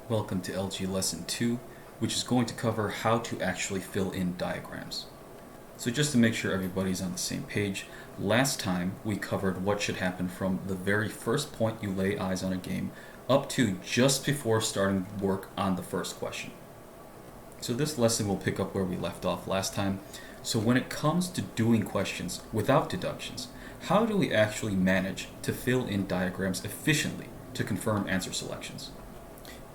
Welcome to LG Lesson 2, which is going to cover how to actually fill in diagrams. So just to make sure everybody's on the same page, last time we covered what should happen from the very first point you lay eyes on a game up to just before starting work on the first question. So this lesson will pick up where we left off last time. So when it comes to doing questions without deductions, how do we actually manage to fill in diagrams efficiently to confirm answer selections?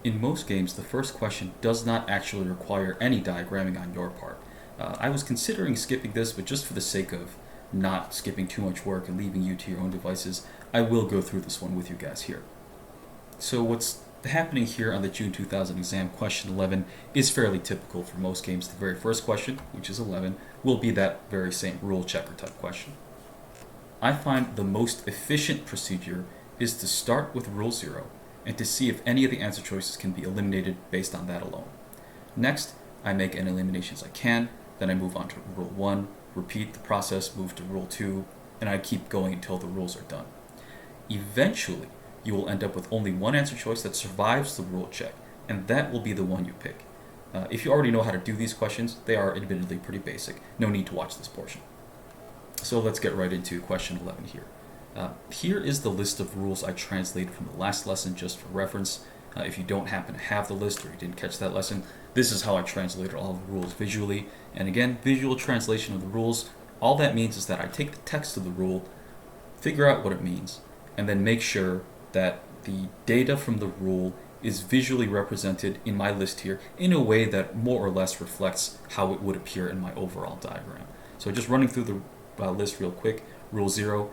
In most games, the first question does not actually require any diagramming on your part. I was considering skipping this, but just for the sake of not skipping too much work and leaving you to your own devices, I will go through this one with you guys here. So what's happening here on the June 2000 exam, question 11, is fairly typical for most games. The very first question, which is 11, will be that very same rule checker type question. I find the most efficient procedure is to start with rule 0 and to see if any of the answer choices can be eliminated based on that alone. Next, I make any eliminations I can, then I move on to rule 1, repeat the process, move to rule 2, and I keep going until the rules are done. Eventually, you will end up with only one answer choice that survives the rule check, and that will be the one you pick. If you already know how to do these questions, they are admittedly pretty basic. No need to watch this portion. So let's get right into question 11 here. Here is the list of rules I translated from the last lesson just for reference. If you don't happen to have the list or you didn't catch that lesson, this is how I translated all the rules visually. And again, visual translation of the rules, all that means is that I take the text of the rule, figure out what it means, and then make sure that the data from the rule is visually represented in my list here in a way that more or less reflects how it would appear in my overall diagram. So just running through the list real quick. Rule 0,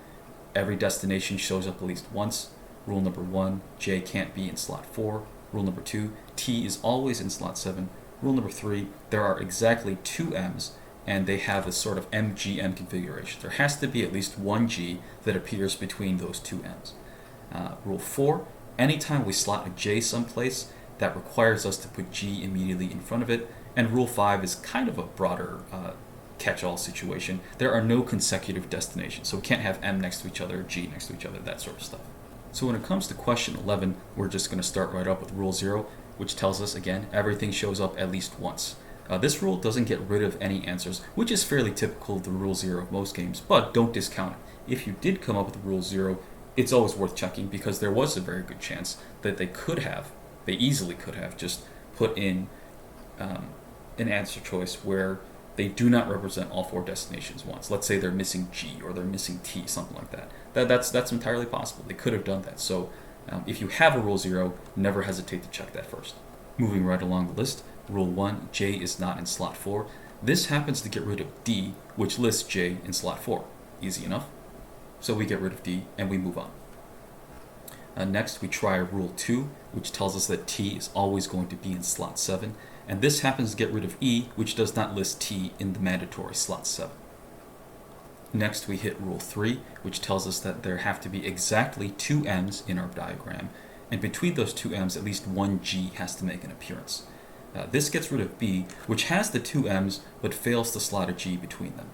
every destination shows up at least once. Rule number 1, J can't be in slot 4. Rule number 2, T is always in slot 7. Rule number 3, there are exactly 2 M's and they have a sort of MGM configuration. There has to be at least one G that appears between those 2 M's. Rule 4, anytime we slot a J someplace, that requires us to put G immediately in front of it. And Rule 5 is kind of a broader catch-all situation. There are no consecutive destinations, so we can't have M next to each other, G next to each other, that sort of stuff. So when it comes to question 11, we're just going to start right up with Rule 0, which tells us, again, everything shows up at least once. This rule doesn't get rid of any answers, which is fairly typical of the Rule 0 of most games, but don't discount it. If you did come up with Rule 0, it's always worth checking because there was a very good chance that they easily could have just put in an answer choice where they do not represent all 4 destinations once. Let's say they're missing G or they're missing T, something like that. That's entirely possible. They could have done that. So if you have a Rule 0, never hesitate to check that first. Moving right along the list, Rule 1, J is not in slot 4. This happens to get rid of D, which lists J in slot 4. Easy enough. So we get rid of D and we move on. Next, we try Rule 2, which tells us that T is always going to be in slot 7. And this happens to get rid of E, which does not list T in the mandatory slot 7. Next, we hit Rule 3, which tells us that there have to be exactly 2 M's in our diagram, and between those 2 M's, at least one G has to make an appearance. This gets rid of B, which has the 2 M's, but fails to slot a G between them.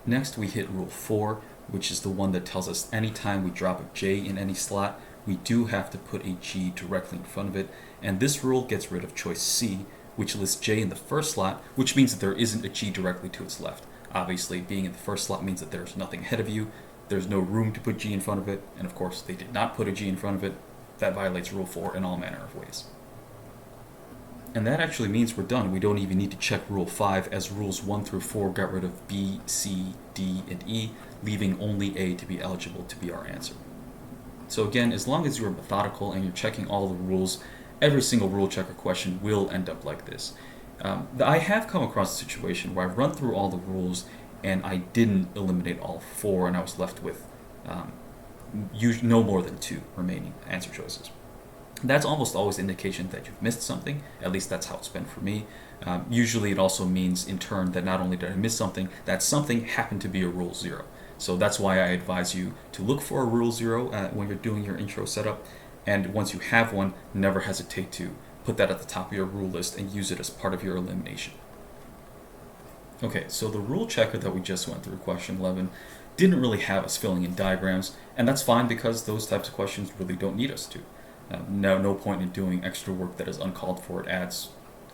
Next, we hit Rule 4, which is the one that tells us anytime we drop a J in any slot, we do have to put a G directly in front of it, and this rule gets rid of choice C, which lists J in the first slot, which means that there isn't a G directly to its left. Obviously, being in the first slot means that there's nothing ahead of you, there's no room to put G in front of it, and of course they did not put a G in front of it. That violates Rule 4 in all manner of ways. And that actually means we're done. We don't even need to check Rule 5, as Rules 1 through 4 got rid of B, C, D, and E, leaving only A to be eligible to be our answer. So again, as long as you're methodical and you're checking all the rules, every single rule checker question will end up like this. I have come across a situation where I've run through all the rules and I didn't eliminate all 4 and I was left with no more than 2 remaining answer choices. That's almost always an indication that you've missed something. At least that's how it's been for me. Usually it also means in turn that not only did I miss something, that something happened to be a Rule 0. So that's why I advise you to look for a Rule 0 when you're doing your intro setup. And once you have one, never hesitate to put that at the top of your rule list and use it as part of your elimination. Okay, so the rule checker that we just went through, question 11, didn't really have us filling in diagrams, and that's fine because those types of questions really don't need us to. No point in doing extra work that is uncalled for. It adds,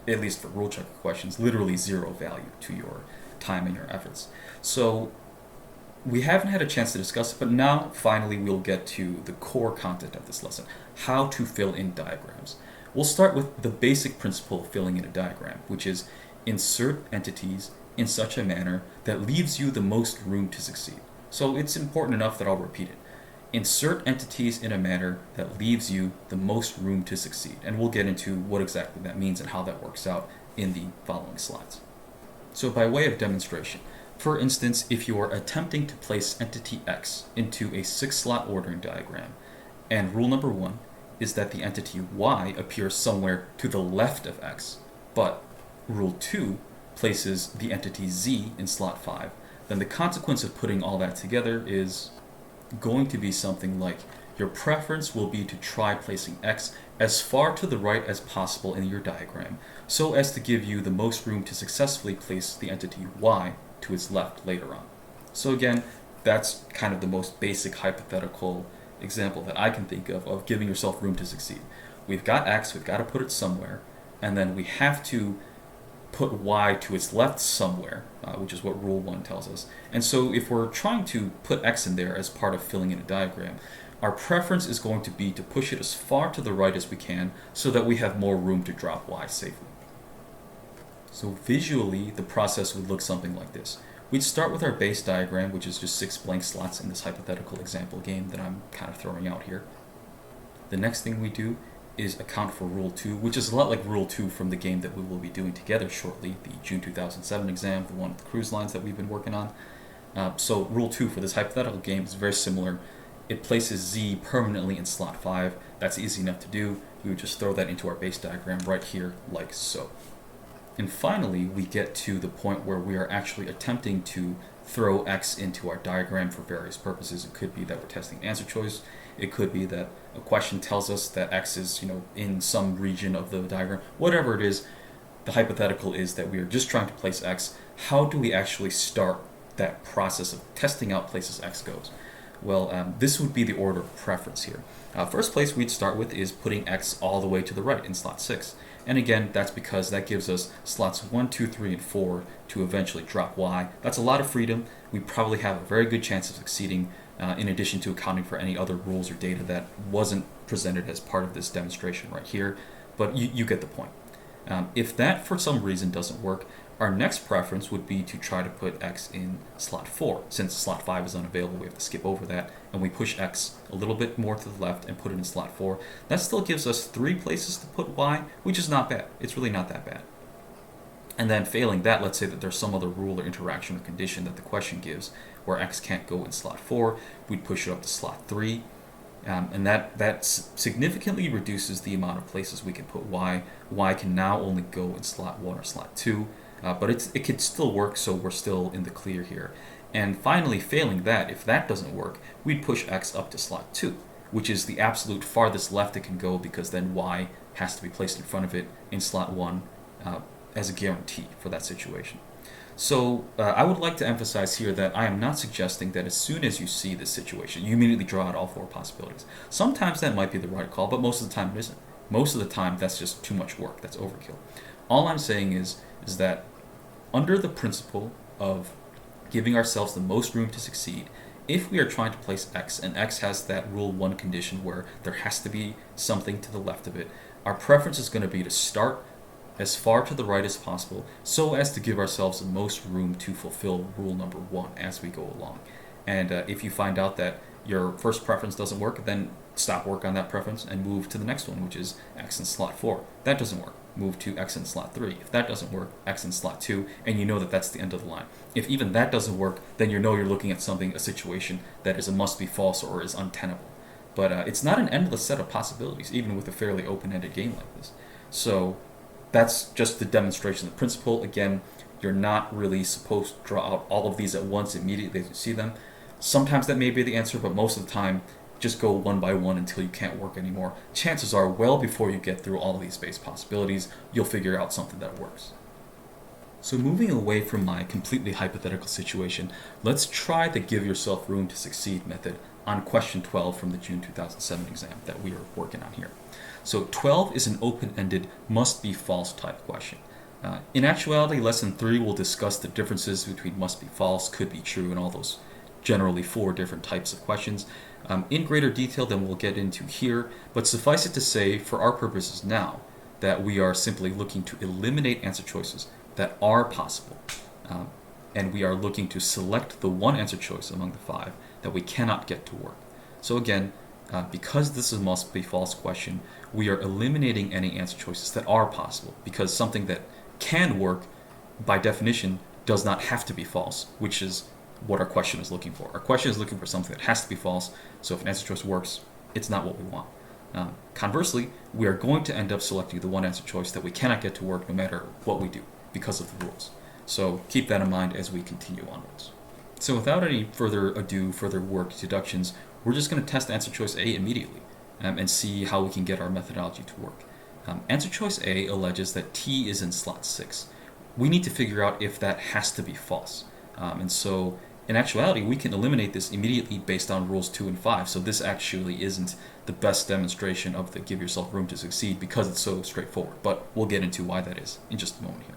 at least for rule checker questions, literally zero value to your time and your efforts. So we haven't had a chance to discuss it, but now finally we'll get to the core content of this lesson, how to fill in diagrams. We'll start with the basic principle of filling in a diagram, which is insert entities in such a manner that leaves you the most room to succeed. So it's important enough that I'll repeat it. Insert entities in a manner that leaves you the most room to succeed. And we'll get into what exactly that means and how that works out in the following slides. So by way of demonstration, for instance, if you are attempting to place entity X into a 6-slot ordering diagram, and rule number 1 is that the entity Y appears somewhere to the left of X, but rule 2 places the entity Z in slot 5, then the consequence of putting all that together is going to be something like your preference will be to try placing X as far to the right as possible in your diagram so as to give you the most room to successfully place the entity Y to its left later on. So again, that's kind of the most basic hypothetical example that I can think of giving yourself room to succeed. We've got X, we've got to put it somewhere, and then we have to put Y to its left somewhere, which is what rule 1 tells us. And so if we're trying to put X in there as part of filling in a diagram, our preference is going to be to push it as far to the right as we can so that we have more room to drop Y safely. So visually, the process would look something like this. We'd start with our base diagram, which is just 6 blank slots in this hypothetical example game that I'm kind of throwing out here. The next thing we do is account for rule 2, which is a lot like rule 2 from the game that we will be doing together shortly, the June 2007 exam, the one with the cruise lines that we've been working on. So rule 2 for this hypothetical game is very similar. It places Z permanently in slot 5. That's easy enough to do. We would just throw that into our base diagram right here, like so. And finally, we get to the point where we are actually attempting to throw X into our diagram for various purposes. It could be that we're testing answer choice. It could be that a question tells us that X is, in some region of the diagram. Whatever it is, the hypothetical is that we are just trying to place X. How do we actually start that process of testing out places X goes? Well, this would be the order of preference here. First place we'd start with is putting X all the way to the right in slot 6. And again, that's because that gives us slots 1, 2, 3, and 4 to eventually drop Y. That's a lot of freedom. We probably have a very good chance of succeeding in addition to accounting for any other rules or data that wasn't presented as part of this demonstration right here. But you get the point. If that for some reason doesn't work, our next preference would be to try to put X in slot 4. Since slot 5 is unavailable, we have to skip over that, and we push X a little bit more to the left and put it in slot 4. That still gives us 3 places to put Y, which is not bad. It's really not that bad. And then failing that, let's say that there's some other rule or interaction or condition that the question gives where X can't go in slot 4, we'd push it up to slot 3. And that significantly reduces the amount of places we can put Y. Y can now only go in slot 1 or slot 2. But it could still work, so we're still in the clear here. And finally, failing that, if that doesn't work, we'd push X up to slot 2, which is the absolute farthest left it can go because then Y has to be placed in front of it in slot 1 as a guarantee for that situation. So I would like to emphasize here that I am not suggesting that as soon as you see this situation, you immediately draw out all 4 possibilities. Sometimes that might be the right call, but most of the time it isn't. Most of the time that's just too much work, that's overkill. All I'm saying is that under the principle of giving ourselves the most room to succeed, if we are trying to place X, and X has that rule 1 condition where there has to be something to the left of it, our preference is going to be to start as far to the right as possible so as to give ourselves the most room to fulfill rule number 1 as we go along. And if you find out that your first preference doesn't work, then stop work on that preference and move to the next one, which is X in slot 4. That doesn't work. Move to X in slot 3. If that doesn't work, X in slot 2, and you know that that's the end of the line. If even that doesn't work, then you know you're looking at a situation that is a must-be false or is untenable. But it's not an endless set of possibilities, even with a fairly open-ended game like this. So that's just the demonstration of the principle. Again, you're not really supposed to draw out all of these at once immediately as you see them. Sometimes that may be the answer, but most of the time, just go one by one until you can't work anymore. Chances are, well before you get through all of these base possibilities, you'll figure out something that works. So moving away from my completely hypothetical situation, let's try the give yourself room to succeed method on question 12 from the June 2007 exam that we are working on here. So 12 is an open-ended must-be-false type question. In actuality, lesson 3 will discuss the differences between must be false, could be true, and all those generally 4 different types of questions in greater detail than we'll get into here, but suffice it to say, for our purposes now, that we are simply looking to eliminate answer choices that are possible, and we are looking to select the one answer choice among the 5 that we cannot get to work. So again, because this is a must be false question, we are eliminating any answer choices that are possible, because something that can work, by definition, does not have to be false, which is what our question is looking for. Our question is looking for something that has to be false, so if an answer choice works, it's not what we want. Conversely, we are going to end up selecting the one answer choice that we cannot get to work no matter what we do, because of the rules. So keep that in mind as we continue onwards. So without any further ado, further work, deductions, we're just going to test answer choice A immediately and see how we can get our methodology to work. Answer choice A alleges that T is in slot 6. We need to figure out if that has to be false. And so in actuality, we can eliminate this immediately based on rules 2 and 5. So this actually isn't the best demonstration of the give yourself room to succeed because it's so straightforward. But we'll get into why that is in just a moment here.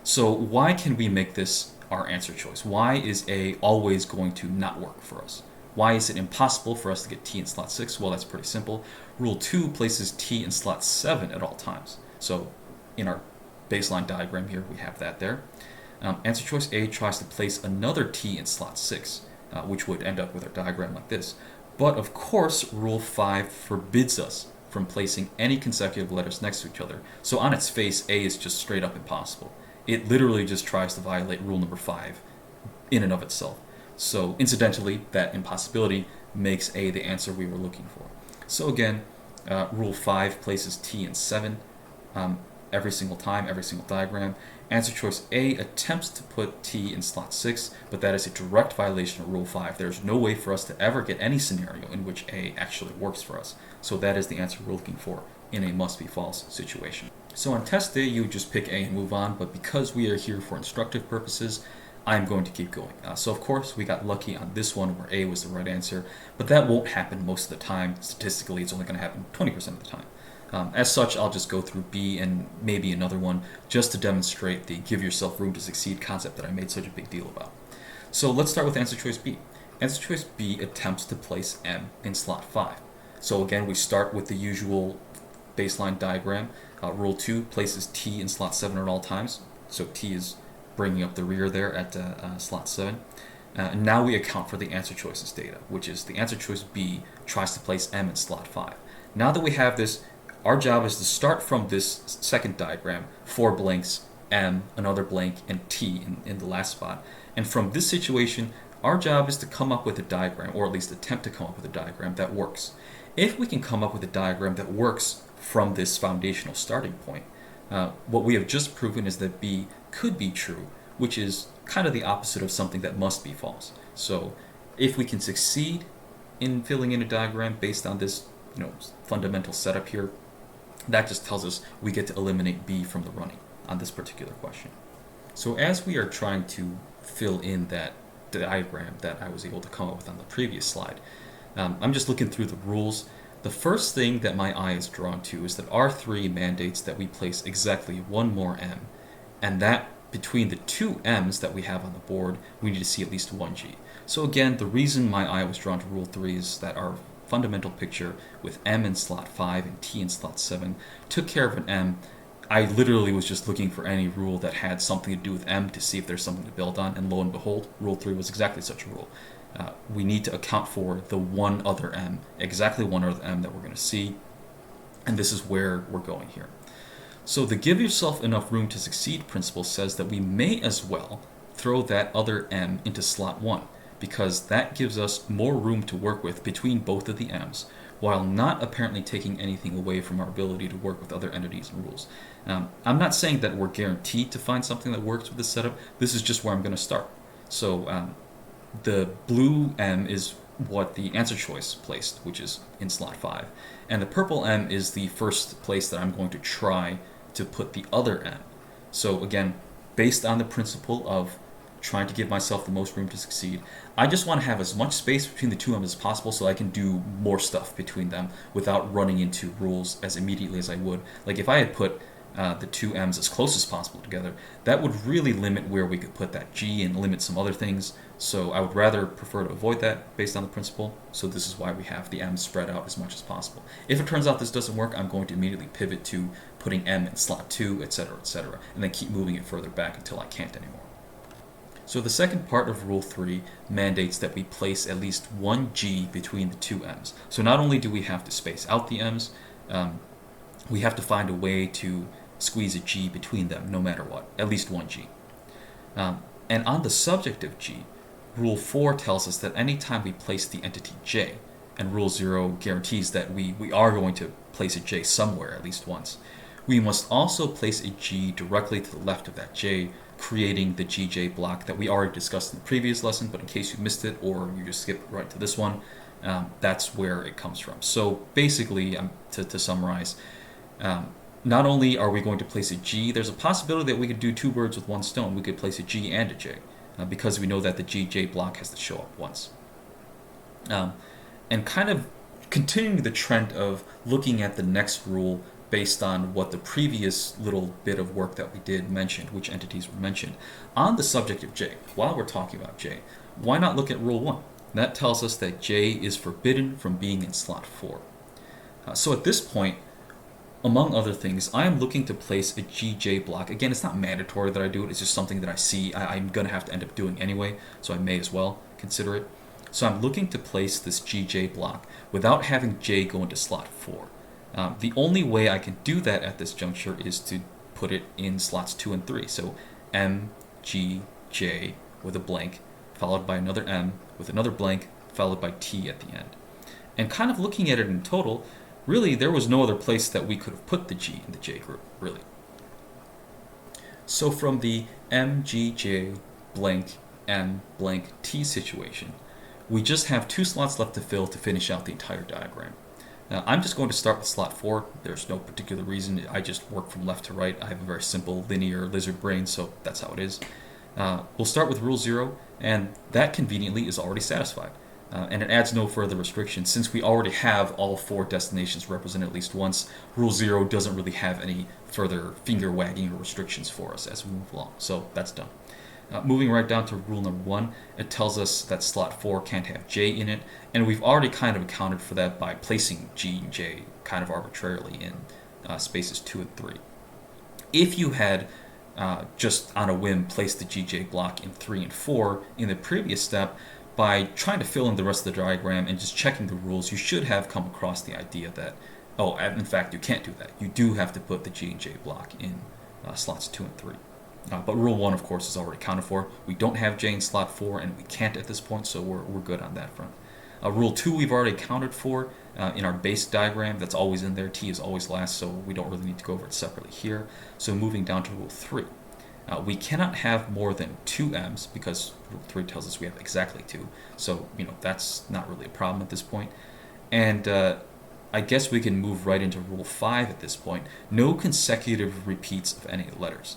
So why can we make this our answer choice? Why is A always going to not work for us? Why is it impossible for us to get T in slot 6? Well, that's pretty simple. Rule 2 places T in slot 7 at all times. So in our baseline diagram here, we have that there. Answer choice A tries to place another T in slot 6, which would end up with our diagram like this. But of course, Rule 5 forbids us from placing any consecutive letters next to each other. So on its face, A is just straight up impossible. It literally just tries to violate rule number 5 in and of itself. So incidentally, that impossibility makes A the answer we were looking for. So again, rule 5 places T in 7 every single time, every single diagram. Answer choice A attempts to put T in slot 6, but that is a direct violation of rule 5. There's no way for us to ever get any scenario in which A actually works for us. So that is the answer we're looking for in a must-be-false situation. So on test day, you would just pick A and move on, but because we are here for instructive purposes, I'm going to keep going. So of course, we got lucky on this one where A was the right answer, but that won't happen most of the time. Statistically, it's only going to happen 20% of the time. As such, I'll just go through B and maybe another one just to demonstrate the give yourself room to succeed concept that I made such a big deal about. So let's start with answer choice B. Answer choice B attempts to place M in slot 5. So again, we start with the usual baseline diagram. Rule 2 places T in slot 7 at all times. So T is bringing up the rear there at slot 7. And now we account for the answer choices data, which is the answer choice B tries to place M in slot 5. Now that we have this, our job is to start from this second diagram, 4 blanks, M, another blank, and T in the last spot. And from this situation, our job is to come up with a diagram, or at least attempt to come up with a diagram that works. If we can come up with a diagram that works from this foundational starting point, what we have just proven is that B could be true, which is kind of the opposite of something that must be false. So if we can succeed in filling in a diagram based on this fundamental setup here, that just tells us we get to eliminate B from the running on this particular question. So as we are trying to fill in that diagram that I was able to come up with on the previous slide, I'm just looking through the rules. The first thing that my eye is drawn to is that R3 mandates that we place exactly one more M, and that between the 2 M's that we have on the board, we need to see at least 1 G. So again, the reason my eye was drawn to rule 3 is that our fundamental picture with M in slot 5 and T in slot 7 took care of an M. I literally was just looking for any rule that had something to do with M to see if there's something to build on, and lo and behold, rule 3 was exactly such a rule. We need to account for the one other M, exactly one other M that we're going to see, and this is where we're going here. So the give yourself enough room to succeed principle says that we may as well throw that other M into slot 1, because that gives us more room to work with between both of the M's, while not apparently taking anything away from our ability to work with other entities and rules. I'm not saying that we're guaranteed to find something that works with this setup. This is just where I'm going to start. So the blue M is what the answer choice placed, which is in slot 5. And the purple M is the first place that I'm going to try to put the other M. So again, based on the principle of trying to give myself the most room to succeed. I just want to have as much space between the two m's as possible so I can do more stuff between them without running into rules as immediately as I would. Like if I had put the two m's as close as possible together, that would really limit where we could put that g and limit some other things. So I would rather prefer to avoid that based on the principle. So this is why we have the m's spread out as much as possible. If it turns out this doesn't work, I'm going to immediately pivot to putting m in slot 2, etc., and then keep moving it further back until I can't anymore. So the second part of Rule 3 mandates that we place at least one g between the two m's. So not only do we have to space out the m's, we have to find a way to squeeze a g between them no matter what, at least one g. And on the subject of g, Rule 4 tells us that anytime we place the entity j, and Rule 0 guarantees that we are going to place a j somewhere at least once, we must also place a g directly to the left of that j, creating the gj block that we already discussed in the previous lesson, but in case you missed it or you just skipped right to this one, that's where it comes from. So basically, to summarize, not only are we going to place a g, there's a possibility that we could do two birds with one stone. We could place a g and a j, because we know that the gj block has to show up once. And kind of continuing the trend of looking at the next rule based on what the previous little bit of work that we did mentioned, which entities were mentioned. On the subject of j, while we're talking about j, why not look at Rule 1? That tells us that j is forbidden from being in slot 4. So at this point, among other things, I am looking to place a gj block. Again, it's not mandatory that I do it, it's just something that I see I'm going to have to end up doing anyway, so I may as well consider it. So I'm looking to place this gj block without having j go into slot 4. The only way I can do that at this juncture is to put it in slots 2 and 3. So m, g, j with a blank, followed by another m with another blank, followed by t at the end. And kind of looking at it in total, really there was no other place that we could have put the g in the j group, really. So from the m, g, j, blank, m, blank, t situation, we just have 2 slots left to fill to finish out the entire diagram. Now, I'm just going to start with slot 4. There's no particular reason. I just work from left to right. I have a very simple linear lizard brain, so that's how it is. We'll start with Rule 0, and that conveniently is already satisfied. And it adds no further restrictions. Since we already have all 4 destinations represented at least once, Rule 0 doesn't really have any further finger wagging or restrictions for us as we move along. So that's done. Moving right down to Rule number 1, it tells us that slot 4 can't have j in it, and we've already kind of accounted for that by placing g and j kind of arbitrarily in spaces 2 and 3. If you had just on a whim placed the gj block in 3 and 4 in the previous step, by trying to fill in the rest of the diagram and just checking the rules, you should have come across the idea that, oh, in fact, you can't do that. You do have to put the g and j block in slots 2 and 3. But Rule 1, of course, is already accounted for. We don't have j in slot 4, and we can't at this point, so we're good on that front. Rule 2 we've already accounted for in our base diagram. That's always in there. T is always last, so we don't really need to go over it separately here. So moving down to Rule 3. We cannot have more than 2 m's, because Rule 3 tells us we have exactly 2. So, that's not really a problem at this point. And I guess we can move right into Rule 5 at this point. No consecutive repeats of any letters.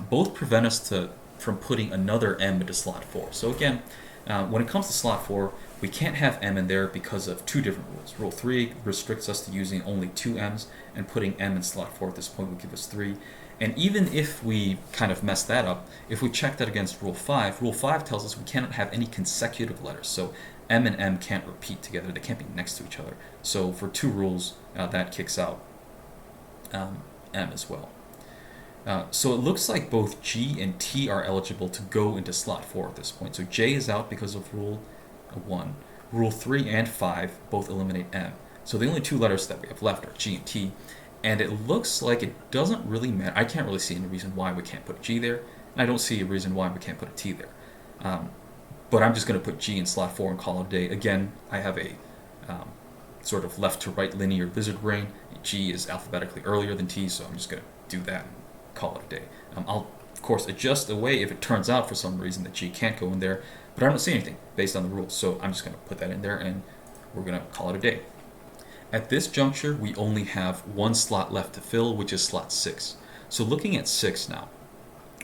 Both prevent us from putting another m into slot 4. So again, when it comes to slot 4, we can't have m in there because of 2 different rules. Rule 3 restricts us to using only 2 m's, and putting m in slot 4 at this point would give us 3. And even if we kind of mess that up, if we check that against Rule 5 tells us we cannot have any consecutive letters. So m and m can't repeat together. They can't be next to each other. So for 2 rules, that kicks out m as well. So it looks like both G and T are eligible to go into slot 4 at this point. So J is out because of Rule 1. Rule 3 and 5 both eliminate M. So the only 2 letters that we have left are G and T. And it looks like it doesn't really matter. I can't really see any reason why we can't put a G there. And I don't see a reason why we can't put a T there. But I'm just going to put G in slot 4 and call it a day. Again, I have a sort of left to right linear lizard brain. G is alphabetically earlier than T, so I'm just going to do that. Call it a day. I'll, of course, adjust away if it turns out for some reason that G can't go in there, but I don't see anything based on the rules, so I'm just going to put that in there and we're going to call it a day. At this juncture, we only have 1 slot left to fill, which is slot 6. So looking at 6 now,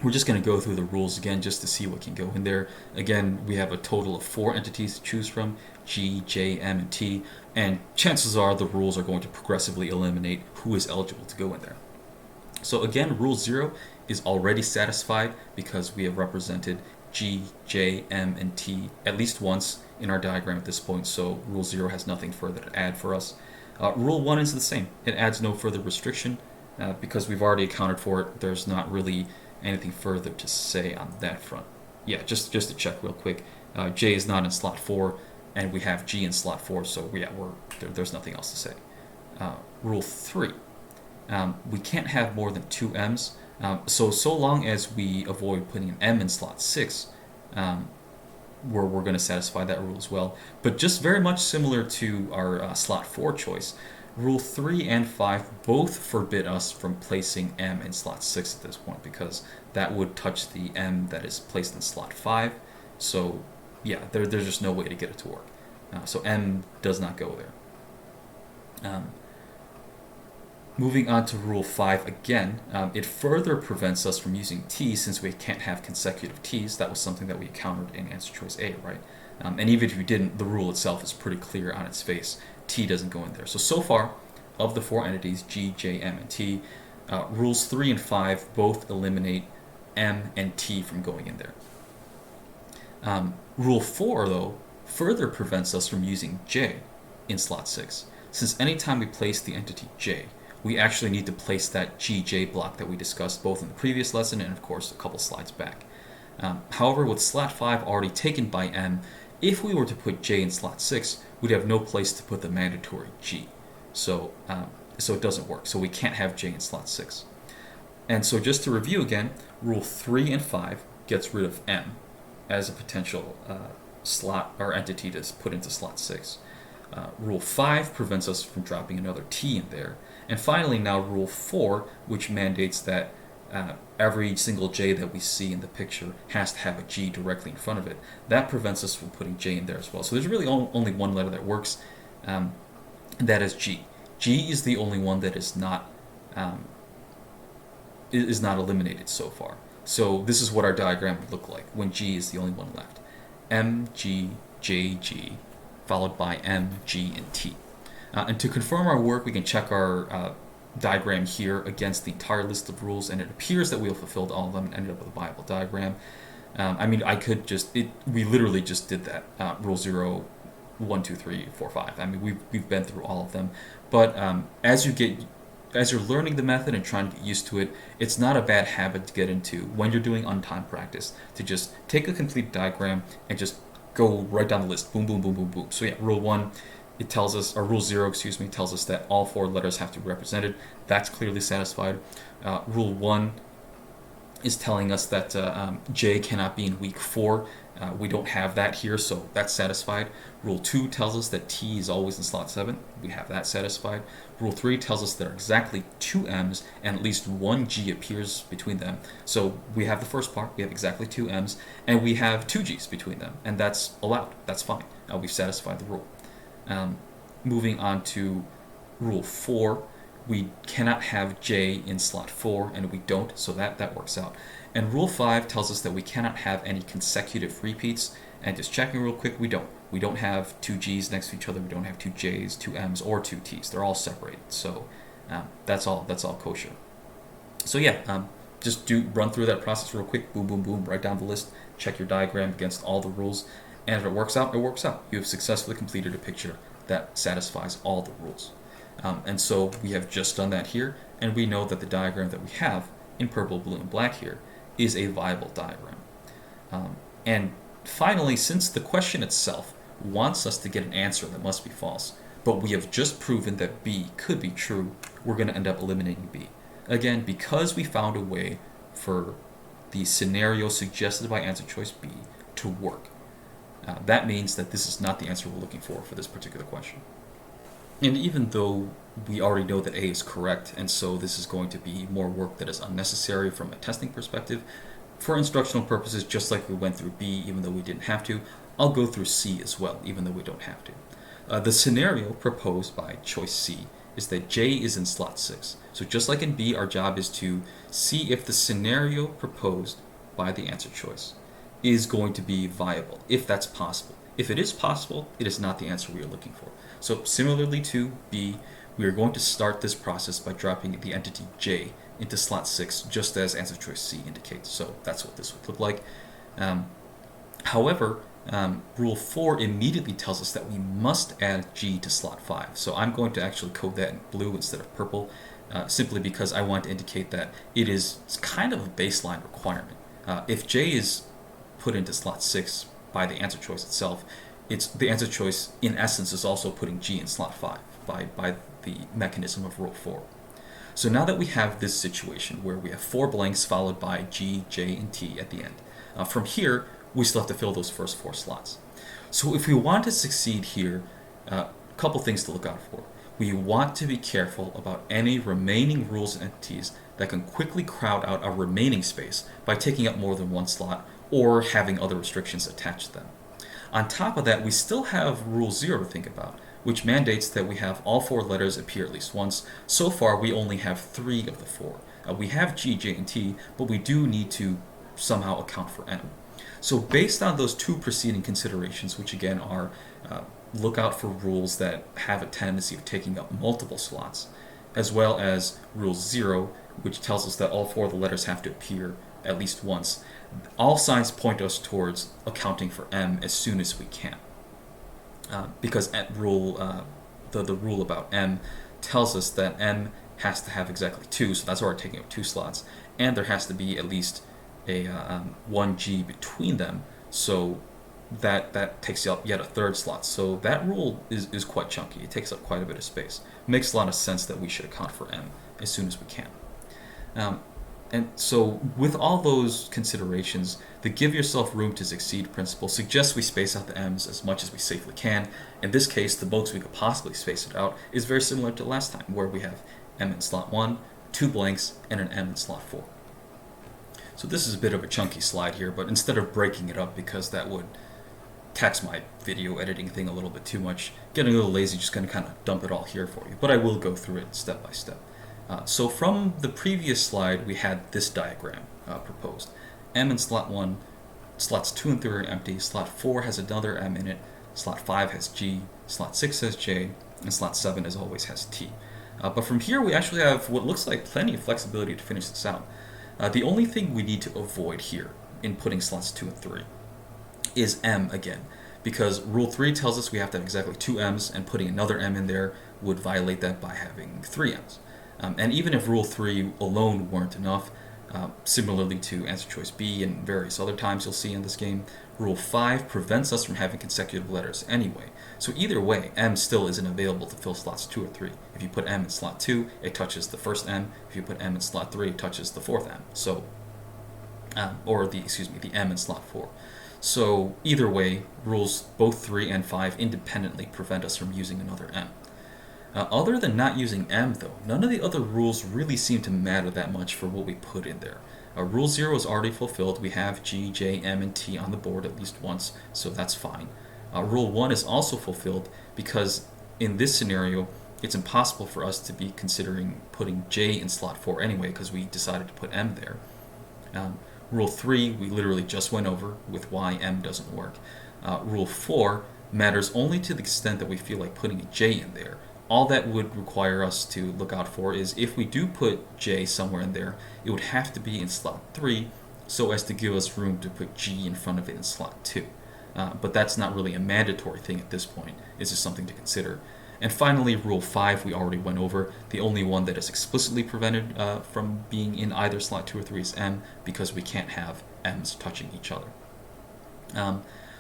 We're just going to go through the rules again just to see what can go in there. Again, we have a total of 4 entities to choose from, G, J, M, and T, and chances are the rules are going to progressively eliminate who is eligible to go in there. So again, rule 0 is already satisfied because we have represented G, J, M, and T at least once in our diagram at this point, so rule 0 has nothing further to add for us. Rule 1 is the same. It adds no further restriction because we've already accounted for it. There's not really anything further to say on that front. Yeah, just to check real quick, J is not in slot 4, and we have G in slot 4, so yeah, there's nothing else to say. Rule 3, we can't have more than 2 M's, so long as we avoid putting an M in slot 6, we're going to satisfy that rule as well. But just very much similar to our slot 4 choice, Rule 3 and 5 both forbid us from placing M in slot 6 at this point because that would touch the M that is placed in slot 5. So yeah, there's just no way to get it to work. So M does not go there. Moving on to Rule 5 again, it further prevents us from using T since we can't have consecutive T's. That was something that we encountered in answer choice A, right? And even if you didn't, the rule itself is pretty clear on its face. T doesn't go in there. So far, of the 4 entities, G, J, M, and T, rules 3 and 5 both eliminate M and T from going in there. Rule 4, though, further prevents us from using J in slot 6. Since anytime we place the entity J, we actually need to place that GJ block that we discussed both in the previous lesson and, of course, a couple slides back. However, with slot 5 already taken by M, if we were to put J in slot 6, we'd have no place to put the mandatory G. So it doesn't work. So we can't have J in slot 6. And so just to review again, Rule 3 and 5 gets rid of M as a potential slot or entity to put into slot 6. Rule 5 prevents us from dropping another T in there. And finally, now Rule 4, which mandates that every single J that we see in the picture has to have a G directly in front of it. That prevents us from putting J in there as well. So there's really only one letter that works, and that is G. G is the only one that is not eliminated so far. So this is what our diagram would look like when G is the only one left. M, G, J, G, followed by M, G, and T. And to confirm our work, we can check our diagram here against the entire list of rules, and it appears that we have fulfilled all of them and ended up with a viable diagram. I could we literally just did that. Rule 0, 1, 2, 3, 4, 5. I mean, we've been through all of them. But as you're learning the method and trying to get used to it, it's not a bad habit to get into when you're doing untimed practice, to just take a complete diagram and just go right down the list. Boom, boom, boom, boom, boom. So yeah, Rule 1, it tells us, or Rule 0, tells us that all 4 letters have to be represented. That's clearly satisfied. Rule 1 is telling us that J cannot be in week 4. We don't have that here, so that's satisfied. Rule 2 tells us that T is always in slot 7. We have that satisfied. Rule 3 tells us there are exactly 2 M's and at least 1 G appears between them. So we have the first part, we have exactly 2 M's, and we have 2 G's between them, and that's allowed. That's fine. We've satisfied the rule. Moving on to Rule 4, we cannot have J in slot 4, and we don't, so that works out. And Rule 5 tells us that we cannot have any consecutive repeats, and just checking real quick, we don't. We don't have 2 G's next to each other, we don't have 2 J's, 2 M's, or 2 T's. They're all separated, so that's all kosher. So yeah, just run through that process real quick, boom, boom, boom, write down the list, check your diagram against all the rules, and if it works out, it works out. You have successfully completed a picture that satisfies all the rules. And so we have just done that here, and we know that the diagram that we have in purple, blue, and black here is a viable diagram. And finally, since the question itself wants us to get an answer that must be false, but we have just proven that B could be true, we're going to end up eliminating B. Again, because we found a way for the scenario suggested by answer choice B to work. That means that this is not the answer we're looking for this particular question. And even though we already know that A is correct, and so this is going to be more work that is unnecessary from a testing perspective, for instructional purposes, just like we went through B, even though we didn't have to, I'll go through C as well, even though we don't have to. The scenario proposed by choice C is that J is in slot 6. So just like in B, our job is to see if the scenario proposed by the answer choice is going to be viable, if that's possible. If it is possible, it is not the answer we are looking for. So similarly to B, we are going to start this process by dropping the entity J into slot 6, just as answer choice C indicates. So that's what this would look like. However, Rule 4 immediately tells us that we must add G to slot 5. So I'm going to actually code that in blue instead of purple, simply because I want to indicate that it's kind of a baseline requirement. If J is put into slot 6 by the answer choice itself, the answer choice in essence is also putting G in slot 5 by the mechanism of Rule 4. So now that we have this situation where we have 4 blanks followed by G, J, and T at the end, from here we still have to fill those first 4 slots. So if we want to succeed here, a couple things to look out for. We want to be careful about any remaining rules and entities that can quickly crowd out our remaining space by taking up more than one slot or having other restrictions attached to them. On top of that, we still have Rule 0 to think about, which mandates that we have all 4 letters appear at least once. So far, we only have 3 of the 4. We have G, J, and T, but we do need to somehow account for M. So based on those 2 preceding considerations, which again are look out for rules that have a tendency of taking up multiple slots, as well as Rule 0, which tells us that all 4 of the letters have to appear at least once, all signs point us towards accounting for M as soon as we can. Because the rule about M tells us that M has to have exactly 2, so that's why we're taking up 2 slots, and there has to be at least a 1G between them, so that takes up yet a 3rd slot. So that rule is quite chunky. It takes up quite a bit of space. It makes a lot of sense that we should account for M as soon as we can. And so with all those considerations, the give yourself room to succeed principle suggests we space out the M's as much as we safely can. In this case, the most we could possibly space it out is very similar to last time, where we have M in slot 1, 2 blanks, and an M in slot 4. So this is a bit of a chunky slide here, but instead of breaking it up, because that would tax my video editing thing a little bit too much, getting a little lazy, just going to kind of dump it all here for you. But I will go through it step by step. So from the previous slide, we had this diagram proposed. M in slot 1, slots 2 and 3 are empty, slot 4 has another M in it, slot 5 has G, slot 6 has J, and slot 7, as always, has T. But from here, we actually have what looks like plenty of flexibility to finish this out. The only thing we need to avoid here in putting slots 2 and 3 is M again, because Rule 3 tells us we have to have exactly 2 M's, and putting another M in there would violate that by having 3 M's. And even if Rule 3 alone weren't enough, similarly to answer choice B and various other times you'll see in this game, Rule 5 prevents us from having consecutive letters anyway. So either way, M still isn't available to fill slots 2 or 3. If you put M in slot 2, it touches the first M. If you put M in slot 3, it touches the fourth M. So, the M in slot 4. So either way, rules both 3 and 5 independently prevent us from using another M. Other than not using M, though, none of the other rules really seem to matter that much for what we put in there. Rule 0 is already fulfilled. We have G, J, M, and T on the board at least once, so that's fine. Rule 1 is also fulfilled because in this scenario, it's impossible for us to be considering putting J in slot 4 anyway because we decided to put M there. Rule 3, we literally just went over with why M doesn't work. Rule 4 matters only to the extent that we feel like putting a J in there. All that would require us to look out for is if we do put J somewhere in there, it would have to be in slot 3 so as to give us room to put G in front of it in slot 2. But that's not really a mandatory thing at this point. It's just something to consider. And finally, Rule 5 we already went over. The only one that is explicitly prevented from being in either slot 2 or 3 is M, because we can't have M's touching each other.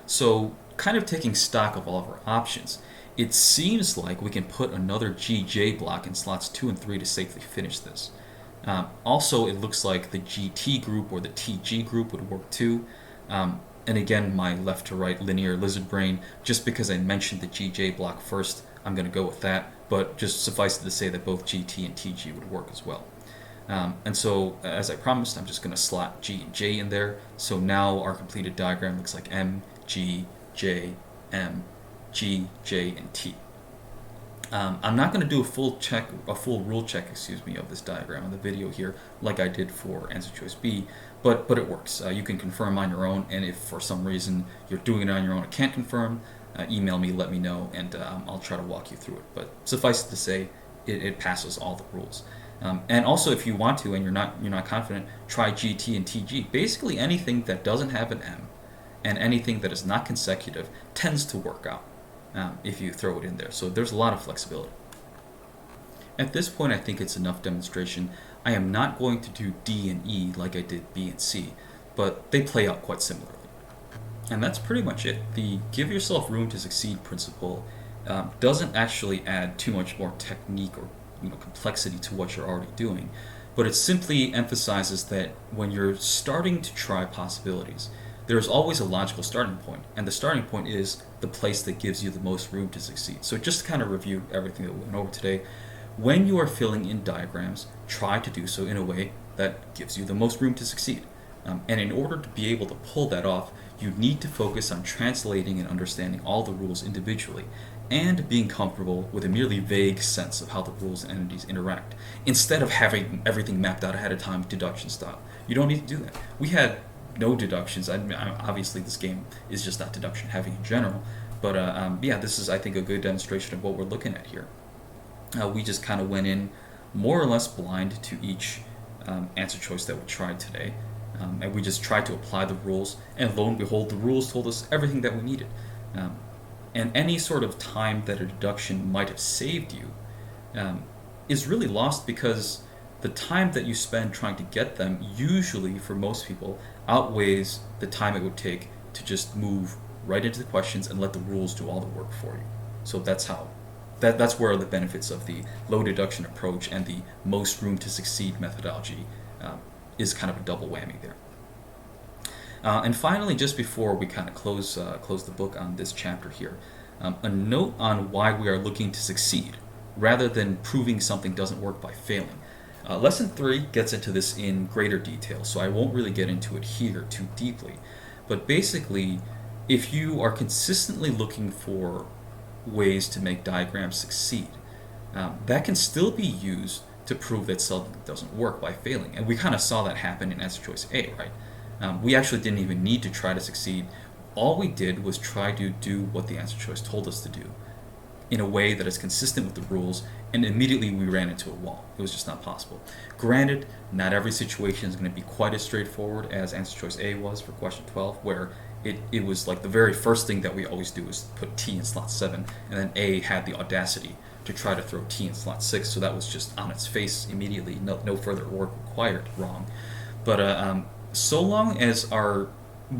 So kind of taking stock of all of our options, it seems like we can put another GJ block in slots 2 and 3 to safely finish this. Also, it looks like the GT group or the TG group would work too. And again, my left to right linear lizard brain, just because I mentioned the GJ block first, I'm going to go with that, but just suffice it to say that both GT and TG would work as well. And so, as I promised, I'm just going to slot G and J in there. So now our completed diagram looks like M, G, J, M, G, J, and T. I'm not going to do a full rule check, of this diagram on the video here, like I did for answer choice B, but it works. You can confirm on your own, and if for some reason you're doing it on your own and can't confirm, email me, let me know, and I'll try to walk you through it. But suffice it to say, it passes all the rules. And also, if you want to, and you're not confident, try GT and TG. Basically, anything that doesn't have an M, and anything that is not consecutive tends to work out if you throw it in there. So there's a lot of flexibility. At this point, I think it's enough demonstration. I am not going to do D and E like I did B and C, but they play out quite similarly. And that's pretty much it. The give yourself room to succeed principle doesn't actually add too much more technique or complexity to what you're already doing, but it simply emphasizes that when you're starting to try possibilities, there's always a logical starting point, and the starting point is the place that gives you the most room to succeed. So just to kind of review everything that we went over today, when you are filling in diagrams, try to do so in a way that gives you the most room to succeed. And in order to be able to pull that off, you need to focus on translating and understanding all the rules individually, and being comfortable with a merely vague sense of how the rules and entities interact, instead of having everything mapped out ahead of time, deduction style. You don't need to do that. We had no deductions. Obviously, this game is just not deduction heavy in general, but yeah, this is, I think, a good demonstration of what we're looking at here. We just kind of went in more or less blind to each answer choice that we tried today, and we just tried to apply the rules, and lo and behold, the rules told us everything that we needed. And any sort of time that a deduction might have saved you is really lost, because the time that you spend trying to get them, usually for most people, outweighs the time it would take to just move right into the questions and let the rules do all the work for you. So that's where the benefits of the low deduction approach and the most room to succeed methodology is kind of a double whammy there. And finally, just before we kind of close the book on this chapter here, a note on why we are looking to succeed rather than proving something doesn't work by failing. Lesson 3 gets into this in greater detail, so I won't really get into it here too deeply. But basically, if you are consistently looking for ways to make diagrams succeed, that can still be used to prove that something doesn't work by failing. And we kind of saw that happen in answer choice A, right? We actually didn't even need to try to succeed. All we did was try to do what the answer choice told us to do in a way that is consistent with the rules, and immediately we ran into a wall. It was just not possible. Granted, not every situation is going to be quite as straightforward as answer choice A was for question 12, where it was like the very first thing that we always do is put T in slot 7, and then A had the audacity to try to throw T in slot 6, so that was just on its face immediately, no further work required, wrong. But so long as our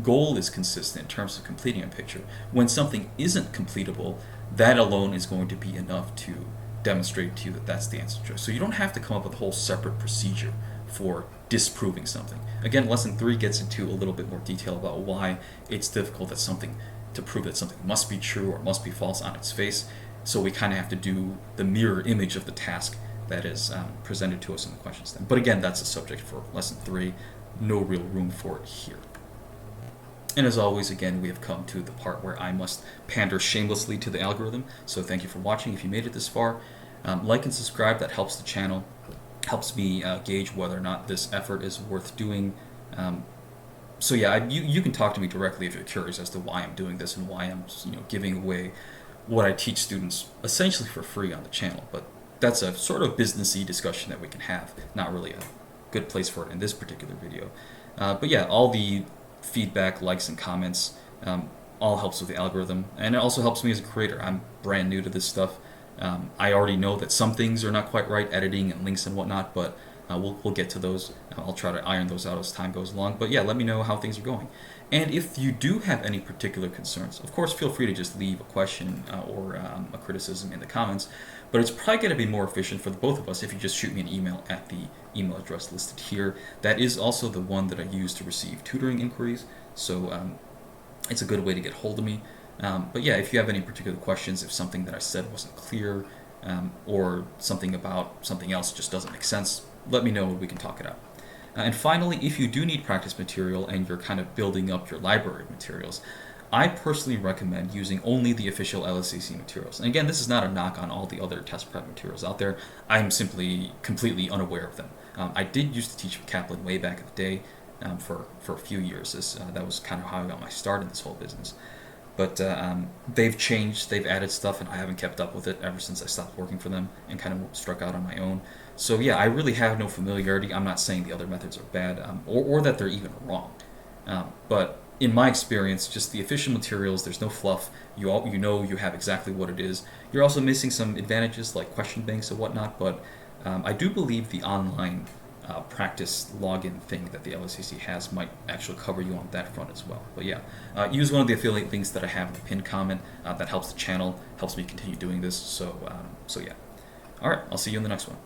goal is consistent in terms of completing a picture, when something isn't completable, that alone is going to be enough to demonstrate to you that that's the answer choice. So you don't have to come up with a whole separate procedure for disproving something. Again, lesson 3 gets into a little bit more detail about why it's difficult to prove that something must be true or must be false on its face. So we kind of have to do the mirror image of the task that is presented to us in the questions then. But again, that's a subject for lesson 3. No real room for it here. And as always, again, we have come to the part where I must pander shamelessly to the algorithm. So thank you for watching if you made it this far. Like and subscribe, that helps the channel, helps me gauge whether or not this effort is worth doing. So yeah, you can talk to me directly if you're curious as to why I'm doing this and why I'm giving away what I teach students essentially for free on the channel. But that's a sort of businessy discussion that we can have, not really a good place for it in this particular video. But yeah, all the feedback, likes, and comments all helps with the algorithm, and it also helps me as a creator. I'm brand new to this stuff. I already know that some things are not quite right, editing and links and whatnot, but we'll get to those. I'll try to iron those out as time goes along. But yeah, let me know how things are going. And if you do have any particular concerns, of course, feel free to just leave a question or a criticism in the comments. But it's probably going to be more efficient for the both of us if you just shoot me an email at the email address listed here. That is also the one that I use to receive tutoring inquiries, so it's a good way to get hold of me. But yeah, if you have any particular questions, if something that I said wasn't clear, or something about something else just doesn't make sense, let me know and we can talk it out. And finally, if you do need practice material and you're kind of building up your library of materials, I personally recommend using only the official LSAT materials. And again, this is not a knock on all the other test prep materials out there. I'm simply completely unaware of them. I did used to teach Kaplan way back in the day for a few years. That was kind of how I got my start in this whole business. But they've changed, they've added stuff, and I haven't kept up with it ever since I stopped working for them and kind of struck out on my own. So yeah, I really have no familiarity. I'm not saying the other methods are bad or that they're even wrong. But in my experience, just the official materials, there's no fluff. You know you have exactly what it is. You're also missing some advantages like question banks and whatnot, but I do believe the online practice login thing that the LSAC has might actually cover you on that front as well. But yeah, use one of the affiliate links that I have in the pinned comment. That helps the channel, helps me continue doing this. So yeah. All right, I'll see you in the next one.